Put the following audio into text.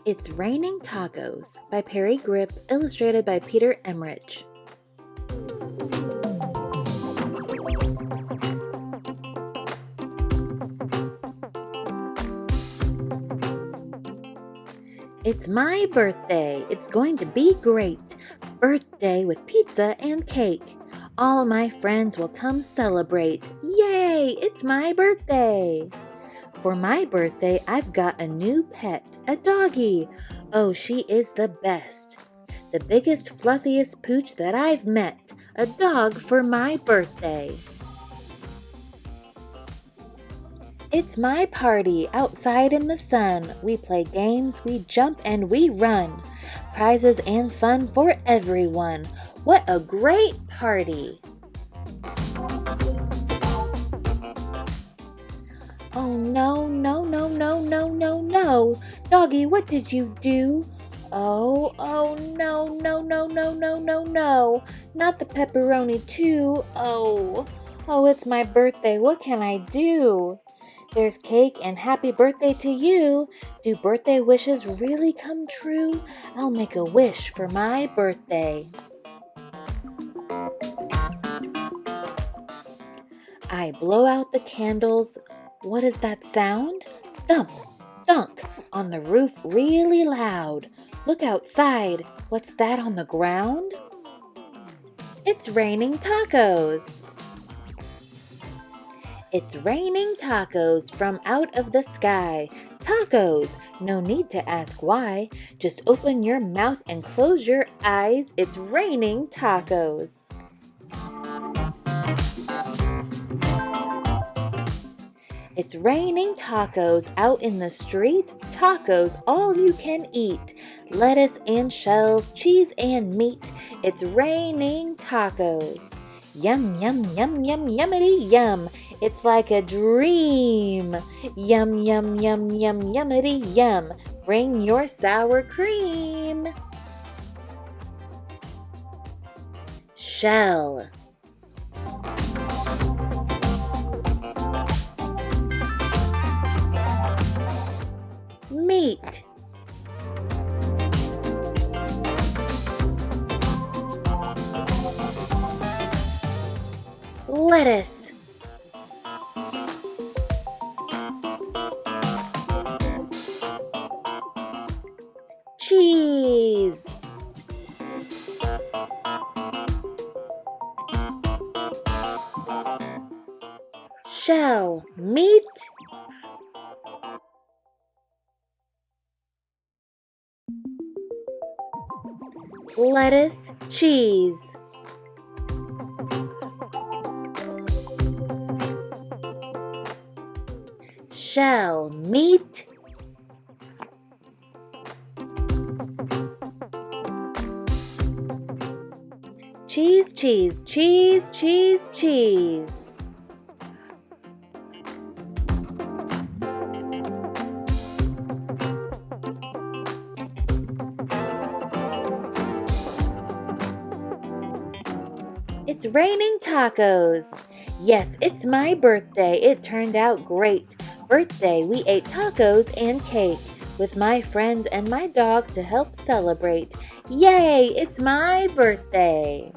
It's Raining Tacos by Parry, Gripp, illustrated by Emmerich. It's my birthday. It's going to be great. Birthday with pizza and cake. All my friends will come celebrate. Yay! It's my birthday. For my birthday, I've got a new pet, a doggie. Oh, she is the best. The biggest, fluffiest pooch that I've met. A dog for my birthday. It's my party outside in the sun. We play games, we jump, and we run. Prizes and fun for everyone. What a great party! Oh no, no, no, no, no, no, no. Doggie, what did you do? Oh, no, no, no, no, no, no, no. Not the pepperoni too. Oh, it's my birthday. What can I do? There's cake and happy birthday to you. Do birthday wishes really come true? I'll make a wish for my birthday. I blow out the candles. What is that sound? Thump, thunk, on the roof really loud. Look outside. What's that on the ground? It's raining tacos. It's raining tacos from out of the sky. Tacos, no need to ask why. Just open your mouth and close your eyes. It's raining tacos. It's raining tacos out in the street. Tacos, all you can eat. Lettuce and shells, cheese and meat. It's raining tacos. Yum, yum, yum, yum, yummity, yum. It's like a dream. Yum, yum, yum, yum, yummity, yum. Bring your sour cream. Shell. Meat. Lettuce. Cheese. Shell. Meat. Lettuce, cheese. Shell, meat. Cheese, cheese, cheese, cheese, cheese. It's raining tacos. Yes, it's my birthday. It turned out great. Birthday, we ate tacos and cake with my friends and my dog to help celebrate. Yay, it's my birthday.